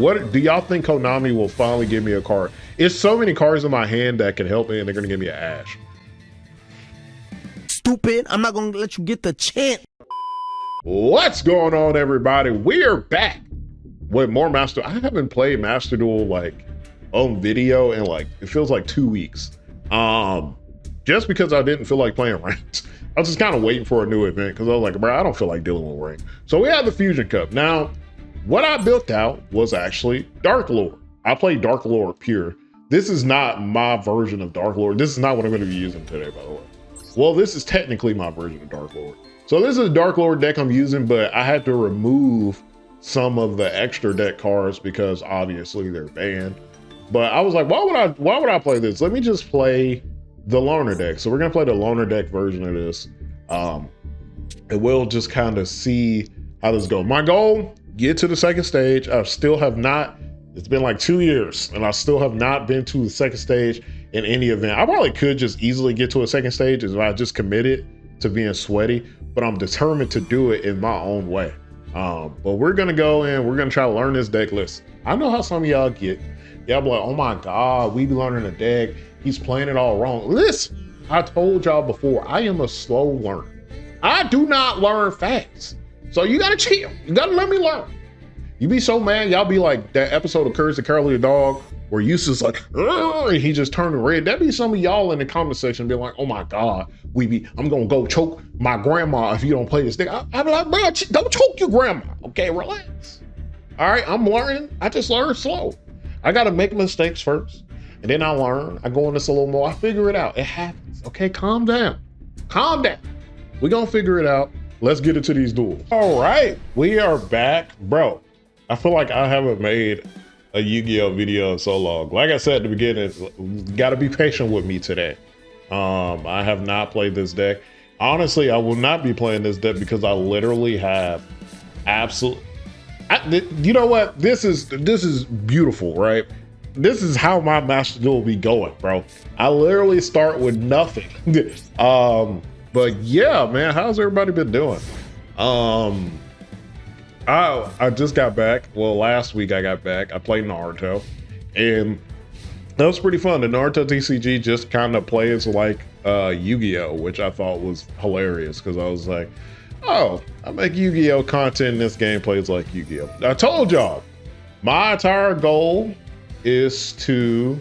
What do y'all think Konami will finally give me a card? It's so many cards in my hand that can help me, and they're gonna give me an Ash. Stupid! I'm not gonna let you get the chance. What's going on, everybody? We are back with more Master. I haven't played Master Duel like on video in like it feels like 2 weeks. Just because I didn't feel like playing ranked. I was just kind of waiting for a new event because I was like, bro, I don't feel like dealing with ranked. So we had the Fusion Cup. Now, what I built out was actually Dark Lord. I played Dark Lord pure. This is not my version of Dark Lord. This is not what I'm going to be using today, by the way. Well, this is technically my version of Dark Lord. So this is a Dark Lord deck I'm using, but I had to remove some of the extra deck cards because obviously they're banned. But I was like, why would I play this? Let me just play the loner deck. So we're gonna play the loner deck version of this. And we'll just kind of see how this goes. My goal, get to the second stage. I still have not, it's been like 2 years and I still have not been to the second stage in any event. I probably could just easily get to a second stage if I just committed to being sweaty, but I'm determined to do it in my own way. But we're gonna go in, we're gonna try to learn this deck list. I know how some of y'all get. Y'all be like, oh my God, we be learning a deck. He's playing it all wrong. Listen, I told y'all before, I am a slow learner. I do not learn fast. So you gotta chill. You gotta let me learn. You be so mad, y'all be like that episode of Courage the Cowardly Dog where Eustace like, and he just turned red. That be some of y'all in the comment section be like, oh my God, I'm gonna go choke my grandma if you don't play this deck. I be like, bro, don't choke your grandma. Okay, relax. All right, I'm learning. I just learn slow. I gotta make mistakes first, and then I learn. I go into slow mo. I figure it out. It happens. Okay, calm down. Calm down. We're gonna figure it out. Let's get into these duels. All right, we are back. Bro, I feel like I haven't made a Yu-Gi-Oh video in so long. Like I said at the beginning, you gotta be patient with me today. I have not played this deck. Honestly, I will not be playing this deck because I literally have you know what? This is beautiful, right? This is how my Master Duel be going, bro. I literally start with nothing. But yeah, man, how's everybody been doing? I just got back. Well, last week I got back. I played Naruto, and that was pretty fun. The Naruto TCG just kind of plays like Yu-Gi-Oh, which I thought was hilarious because I was like, oh, I make Yu-Gi-Oh content, this game plays like Yu-Gi-Oh. I told y'all, my entire goal is to,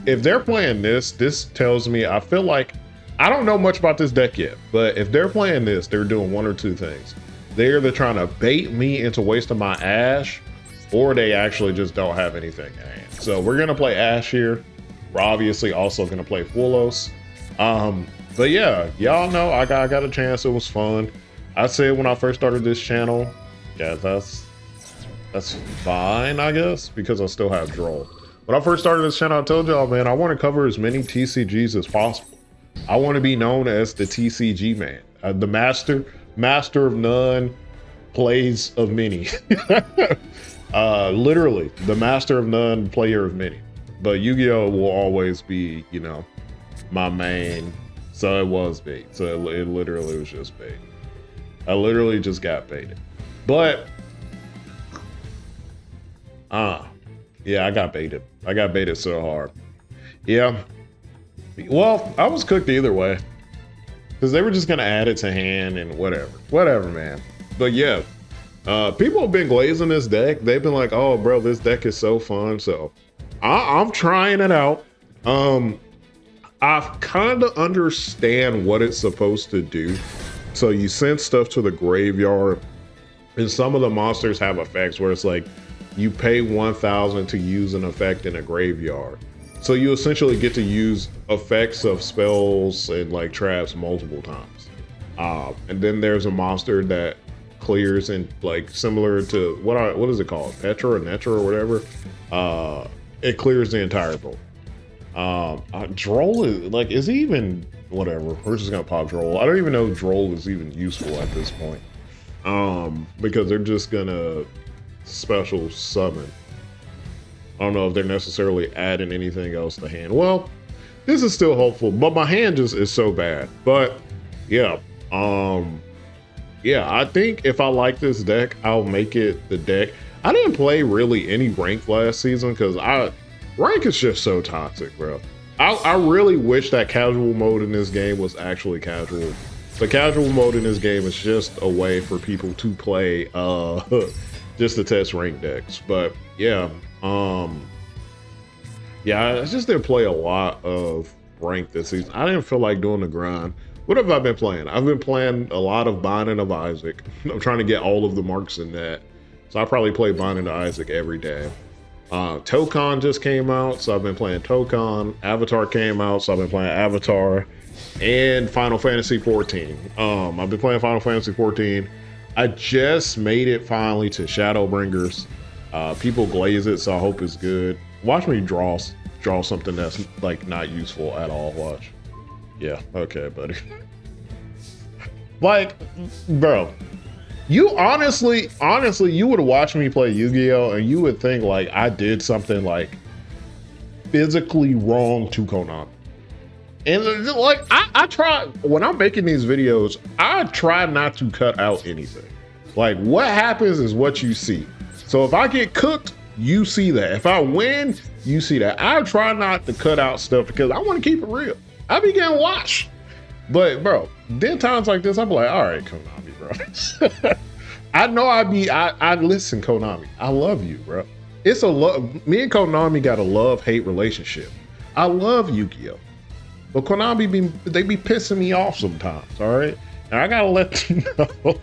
if they're playing this tells me, I feel like, I don't know much about this deck yet, but if they're playing this, they're doing one or two things. They're either trying to bait me into wasting my Ash, or they actually just don't have anything in hand. So we're gonna play Ash here. We're obviously also gonna play Fulos. But yeah, y'all know I got a chance. It was fun. I said when I first started this channel, yeah, that's fine, I guess, because I still have Droll. When I first started this channel, I told y'all, man, I want to cover as many TCGs as possible. I want to be known as the TCG man, the master of none, plays of many. Literally, the master of none, player of many. But Yu-Gi-Oh will always be, you know, my main. So it was bait. So it literally was just bait. I literally just got baited. But, yeah, I got baited. I got baited so hard. Yeah. Well, I was cooked either way. Because they were just going to add it to hand and whatever. Whatever, man. But yeah, people have been glazing this deck. They've been like, oh, bro, this deck is so fun. So I'm trying it out. I kind of understand what it's supposed to do. So you send stuff to the graveyard, and some of the monsters have effects where it's like you pay 1,000 to use an effect in a graveyard. So you essentially get to use effects of spells and like traps multiple times. And then there's a monster that clears in like similar to what is it called? Petra or Netra or whatever. It clears the entire board. Droll is like, is he even whatever? We're just gonna pop Droll. I don't even know if Droll is even useful at this point. Because they're just gonna special summon. I don't know if they're necessarily adding anything else to hand. Well, this is still hopeful, but my hand just is so bad. But yeah, yeah, I think if I like this deck, I'll make it the deck. I didn't play really any rank last season because rank is just so toxic, bro. I really wish that casual mode in this game was actually casual. The casual mode in this game is just a way for people to play just to test rank decks. But yeah, yeah, I just didn't play a lot of rank this season. I didn't feel like doing the grind. What have I been playing? I've been playing a lot of Binding of Isaac. I'm trying to get all of the marks in that. So I probably play Binding of Isaac every day. Tokon just came out, so I've been playing Tokon. Avatar came out, so I've been playing Avatar. And Final Fantasy 14. I've been playing Final Fantasy 14. I just made it finally to Shadowbringers. People glaze it, so I hope it's good. Watch me draw something that's like not useful at all. Watch. Yeah, okay, buddy. Like, bro, you honestly, you would watch me play Yu-Gi-Oh! And you would think like I did something like physically wrong to Konami. And like, I try, when I'm making these videos, I try not to cut out anything. Like, what happens is what you see. So if I get cooked, you see that. If I win, you see that. I try not to cut out stuff because I want to keep it real. I be getting watched. But bro, then times like this, I'm like, all right, Konami, bro. I know I listen, Konami. I love you, bro. It's a love. Me and Konami got a love-hate relationship. I love Yu-Gi-Oh! But Konami they be pissing me off sometimes, all right? And I gotta let them know.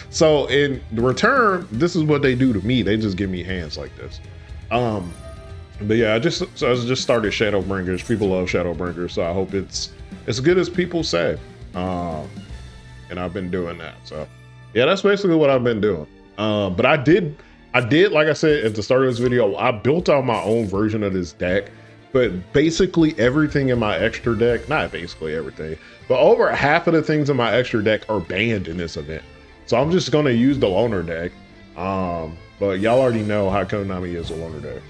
So in return, this is what they do to me. They just give me hands like this. But yeah, I just started Shadowbringers. People love Shadowbringers, so I hope it's as good as people say. And I've been doing that. So yeah, that's basically what I've been doing. But I did, like I said at the start of this video, I built out my own version of this deck. But basically everything in my extra deck, not basically everything, but over half of the things in my extra deck are banned in this event. So I'm just gonna use the loner deck. But y'all already know how Konami is a loner deck.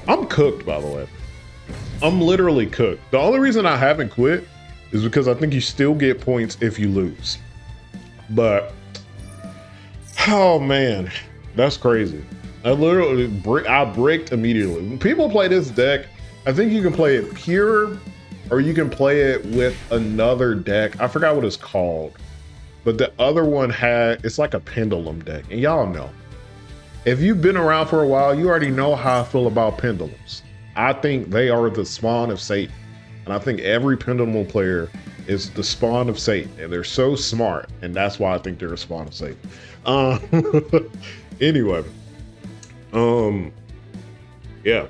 I'm cooked, by the way. I'm literally cooked. The only reason I haven't quit is because I think you still get points if you lose. But, oh man, that's crazy. I bricked immediately. When people play this deck, I think you can play it pure, or you can play it with another deck. I forgot what it's called, but the other one it's like a pendulum deck. And y'all know, if you've been around for a while, you already know how I feel about pendulums. I think they are the spawn of Satan. And I think every pendulum player is the spawn of Satan. And they're so smart. And that's why I think they're a spawn of Satan. Anyway, yeah.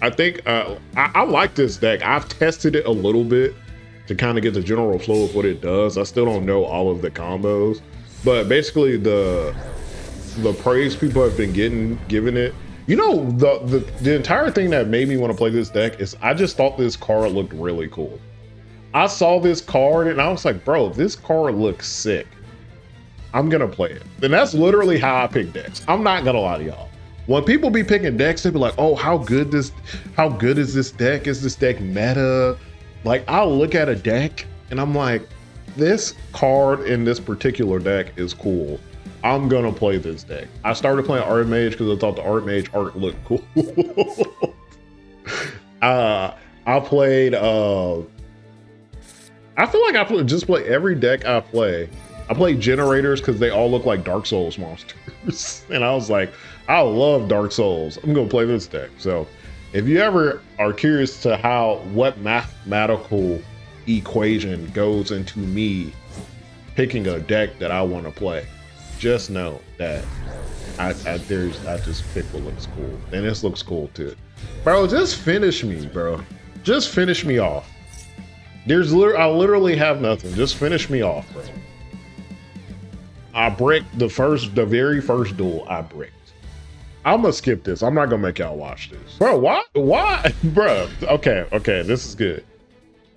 I think I like this deck. I've tested it a little bit to kind of get the general flow of what it does. I still don't know all of the combos, but basically the praise people have been giving it. You know, the entire thing that made me want to play this deck is I just thought this card looked really cool. I saw this card and I was like, bro, this card looks sick. I'm gonna play it. And that's literally how I pick decks. I'm not gonna lie to y'all. When people be picking decks, they be like, oh, how good is this deck? Is this deck meta? Like, I'll look at a deck and I'm like, this card in this particular deck is cool. I'm gonna play this deck. I started playing Archmage because I thought the Archmage art looked cool. I played, I feel like I just play every deck I play. I play Generators because they all look like Dark Souls monsters. And I was like, I love Dark Souls. I'm gonna play this deck. So if you ever are curious to what mathematical equation goes into me picking a deck that I want to play, just know that I just pick what looks cool. And this looks cool too. Bro, just finish me, bro. Just finish me off. I literally have nothing. Just finish me off, bro. I bricked the very first duel I bricked. I'm gonna skip this. I'm not gonna make y'all watch this. Bro, why? Bro, okay, this is good.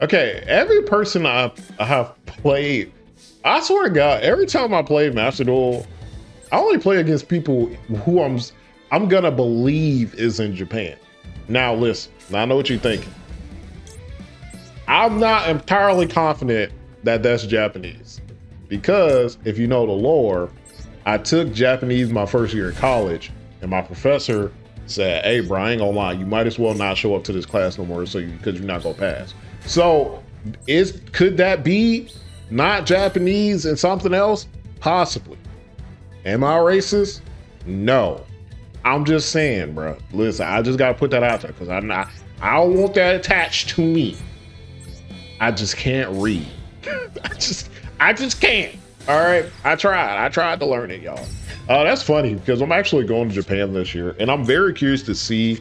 Okay, every person I have played, I swear to God, every time I play Master Duel, I only play against people who I'm gonna believe is in Japan. Now listen, I know what you're thinking. I'm not entirely confident that that's Japanese. Because if you know the lore, I took Japanese my first year in college And my professor said, hey, bro, I ain't gonna lie, you might as well not show up to this class no more because you're not gonna pass. So could that be not Japanese and something else? Possibly. Am I racist? No. I'm just saying, bro. Listen, I just gotta put that out there because I don't want that attached to me. I just can't read. I just can't. All right. I tried to learn it, y'all. That's funny because I'm actually going to Japan this year, and I'm very curious to see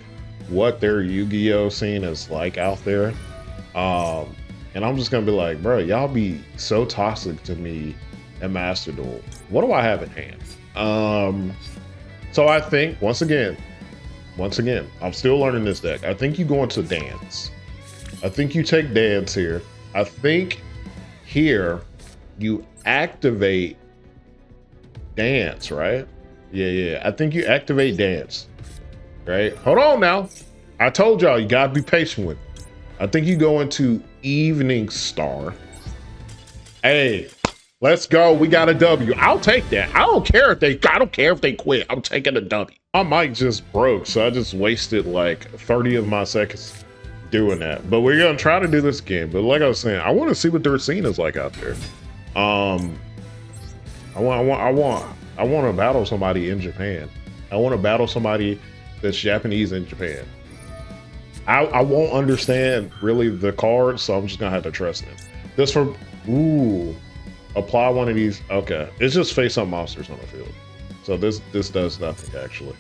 what their Yu-Gi-Oh scene is like out there. And I'm just gonna be like, bro, y'all be so toxic to me at Master Duel. What do I have in hand? So I think once again, I'm still learning this deck. I think you go into dance. I think you take dance here. I think here you activate dance, right? Yeah. I think you activate dance, right? Hold on now. I told y'all you gotta be patient with me. I think you go into Evening Star. Hey, let's go. We got a W. I'll take that. I don't care if they quit. I'm taking a W. My mic just broke, so I just wasted like 30 of my seconds doing that. But we're gonna try to do this again. But like I was saying, I want to see what their scene is like out there. I want to battle somebody in Japan. I want to battle somebody that's Japanese in Japan. I won't understand really the cards, so I'm just gonna have to trust them. This for apply one of these. Okay, it's just face up monsters on the field. So this does nothing actually.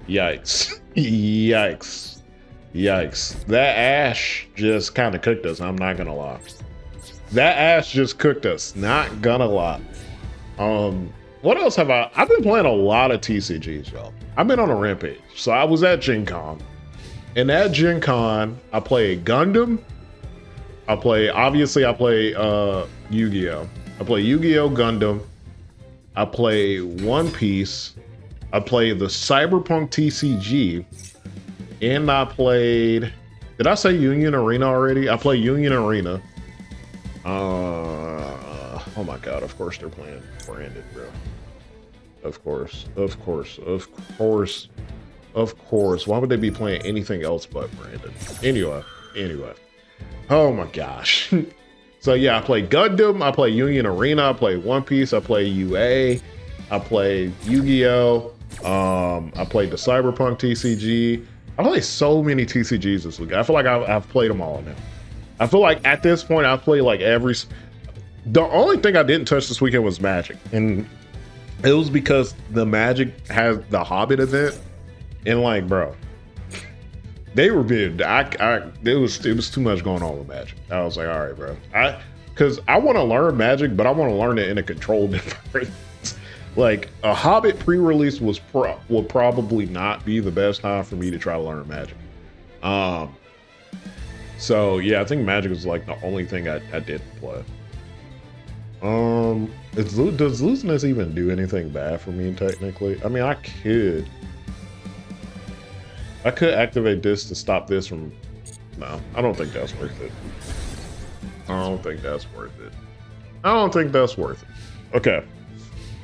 Yikes. Yikes. That Ash just kind of cooked us, I'm not gonna lie. That Ash just cooked us, not gonna lie. What else have I've been playing a lot of TCGs, y'all. I've been on a rampage. So I was at Gen Con. And at Gen Con, I played Gundam. I play Yu-Gi-Oh! I play Yu-Gi-Oh! Gundam. I play One Piece. I played the Cyberpunk TCG. And I played, did I say Union Arena already? I played Union Arena. Oh my God, of course they're playing Branded, bro. Of course. Why would they be playing anything else but Branded? Anyway. Oh my gosh. So yeah, I play Gundam, I play Union Arena, I play One Piece, I play UA, I play Yu-Gi-Oh! I played the Cyberpunk TCG. I played so many TCGs this week. I feel like I've played them all now. I feel like at this point I've played like the only thing I didn't touch this weekend was Magic. And it was because the Magic has the Hobbit event. And like, bro, they were big. It was too much going on with Magic. I was like, all right, bro. Because I want to learn Magic, but I want to learn it in a controlled environment. Like a Hobbit pre-release would probably not be the best time for me to try to learn Magic. So yeah, I think Magic was like the only thing I didn't play. Does losing this even do anything bad for me technically? I mean, I could activate this to stop this from. No, I don't think that's worth it. I don't think that's worth it. Okay.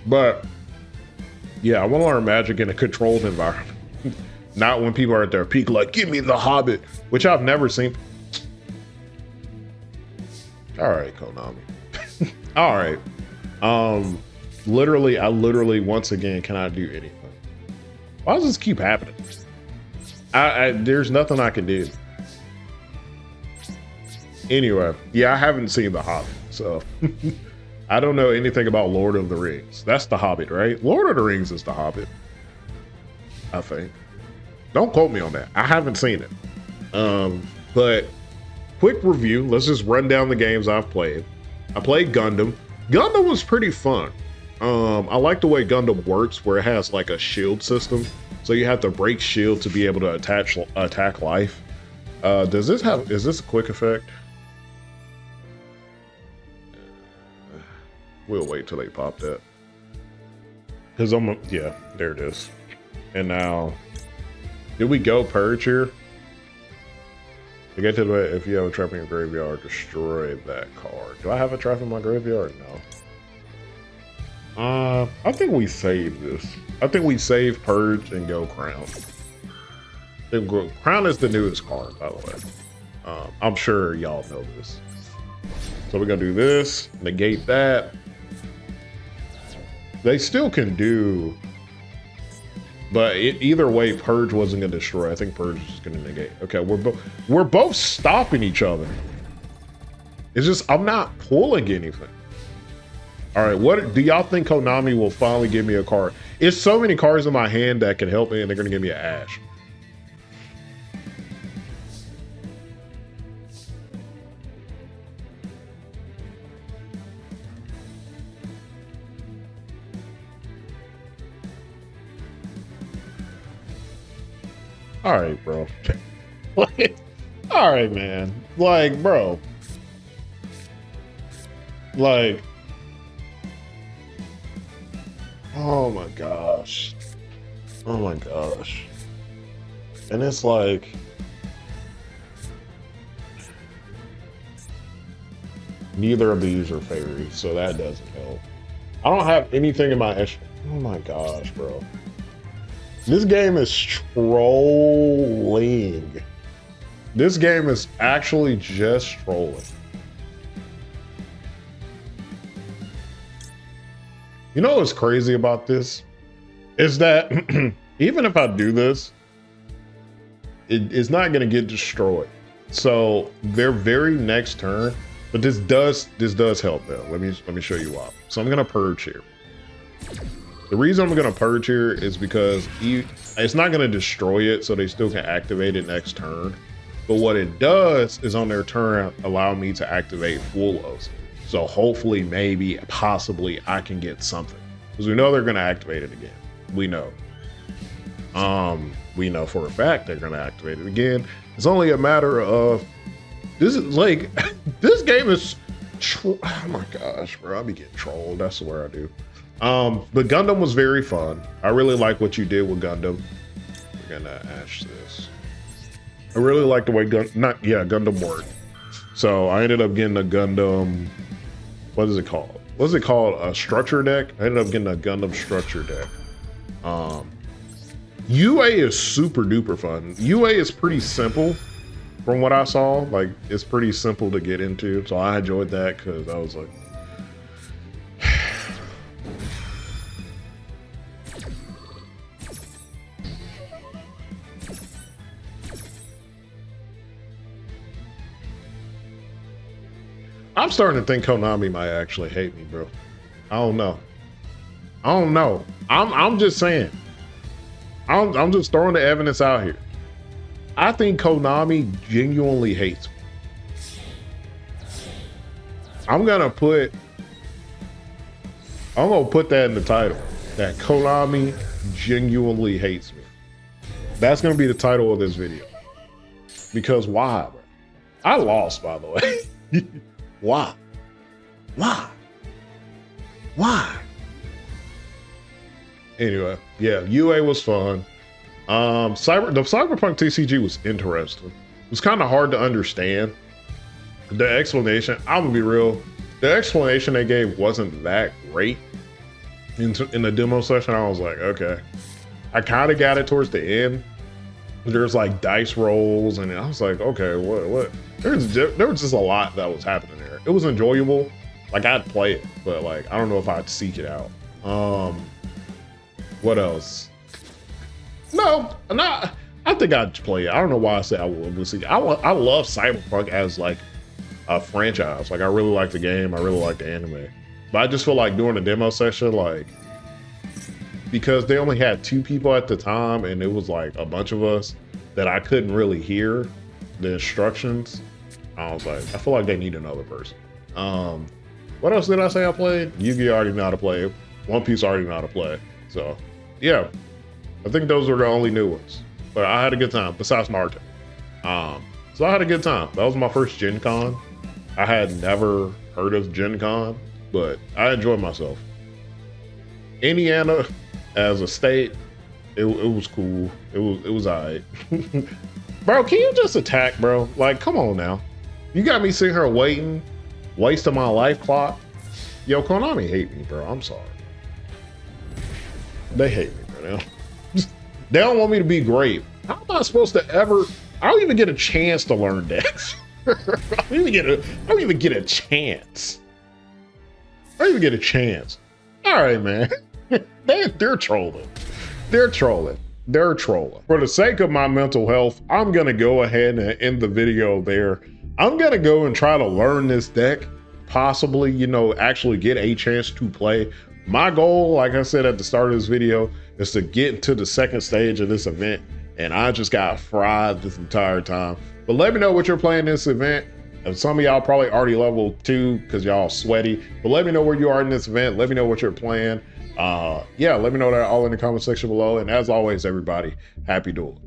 But yeah, I want to learn Magic in a controlled environment. Not when people are at their peak, like, give me the Hobbit, which I've never seen. All right, Konami. All right. I literally once again cannot do anything. Why does this keep happening? There's nothing I can do. Anyway, yeah, I haven't seen The Hobbit, so I don't know anything about Lord of the Rings. That's The Hobbit, right? Lord of the Rings is The Hobbit, I think. Don't quote me on that. I haven't seen it. But quick review. Let's just run down the games I've played. I played Gundam. Gundam was pretty fun. I like the way Gundam works, where it has like a shield system. So you have to break shield to be able to attack life. Is this a quick effect? We'll wait till they pop that. Cause yeah, there it is. And now, did we go purge here? To get to the way, if you have a trap in your graveyard, destroy that card. Do I have a trap in my graveyard? No. I think we save this. I think we save Purge and go Crown. Crown is the newest card, by the way. I'm sure y'all know this. So we're gonna do this, negate that. They still can do, but either way, Purge wasn't gonna destroy. I think Purge is just gonna negate. Okay, we're both stopping each other. It's just I'm not pulling anything. All right, what do y'all think Konami will finally give me a card? It's so many cards in my hand that can help me, and they're gonna give me an Ash. All right, bro. Like, all right, man. Like, bro. Like, oh my gosh. Oh my gosh. And it's like, neither of these are fairies, so that doesn't help. I don't have anything in my extra. Oh my gosh, bro. This game is trolling. This game is actually just trolling. You know what's crazy about this? Is that even if I do this, it's not gonna get destroyed. So their very next turn, but this does help though. Let me show you why. So I'm gonna purge here. The reason I'm gonna purge here is because it's not gonna destroy it, so they still can activate it next turn. But what it does is on their turn allow me to activate Fulos. So hopefully, maybe, possibly, I can get something. Because we know they're gonna activate it again. We know. We know for a fact they're gonna activate it again. It's only a matter of this is like this game is oh my gosh, bro. I'll be getting trolled. That's where I do. But Gundam was very fun. I really like what you did with Gundam. We're gonna ash this. I really like the way Gundam worked. So I ended up getting a Gundam. What is it called? What's it called? A structure deck. I ended up getting a Gundam structure deck. UA is super duper fun. UA is pretty simple from what I saw. Like it's pretty simple to get into. So I enjoyed that because I was like, I'm starting to think Konami might actually hate me, bro. I don't know. I'm just saying. I'm just throwing the evidence out here. I think Konami genuinely hates me. I'm gonna put that in the title. That Konami genuinely hates me. That's gonna be the title of this video. Because why, bro? I lost, by the way. Why? Anyway, yeah, UA was fun. The Cyberpunk TCG was interesting. It was kind of hard to understand. The explanation, I'm gonna be real, the explanation they gave wasn't that great. In the demo session, I was like, okay. I kind of got it towards the end. There's like dice rolls, and I was like, okay, what? There was just a lot that was happening there. It was enjoyable. Like I'd play it, but like I don't know if I'd seek it out. What else? No, not. I think I'd play it. I don't know why I say I would seek it. I love Cyberpunk as like a franchise. Like I really like the game. I really like the anime. But I just feel like doing a demo session, like because they only had 2 people at the time, and it was like a bunch of us that I couldn't really hear the instructions. I was like, I feel like they need another person. What else did I say I played? Yu-Gi-Oh! Already know how to play. One Piece already know how to play. So, yeah. I think those were the only new ones. But I had a good time, besides Naruto. So I had a good time. That was my first Gen Con. I had never heard of Gen Con, but I enjoyed myself. Indiana, as a state, it was cool. It was alright. Bro, can you just attack, bro? Like, come on now. You got me sitting here waiting, wasting my life clock. Yo, Konami hate me, bro. I'm sorry. They hate me right now. They don't want me to be great. How am I supposed to ever? I don't even get a chance to learn decks. I don't even get a chance. I don't even get a chance. All right, man. They're trolling. They're trolling. They're trolling. For the sake of my mental health, I'm gonna go ahead and end the video there. I'm gonna go and try to learn this deck, possibly, you know, actually get a chance to play. My goal, like I said at the start of this video, is to get to the second stage of this event, and I just got fried this entire time. But let me know what you're playing this event. And some of y'all probably already level 2 because y'all sweaty, but let me know where you are in this event. Let me know what you're playing. Yeah, let me know that all in the comment section below. And as always, everybody, happy dueling.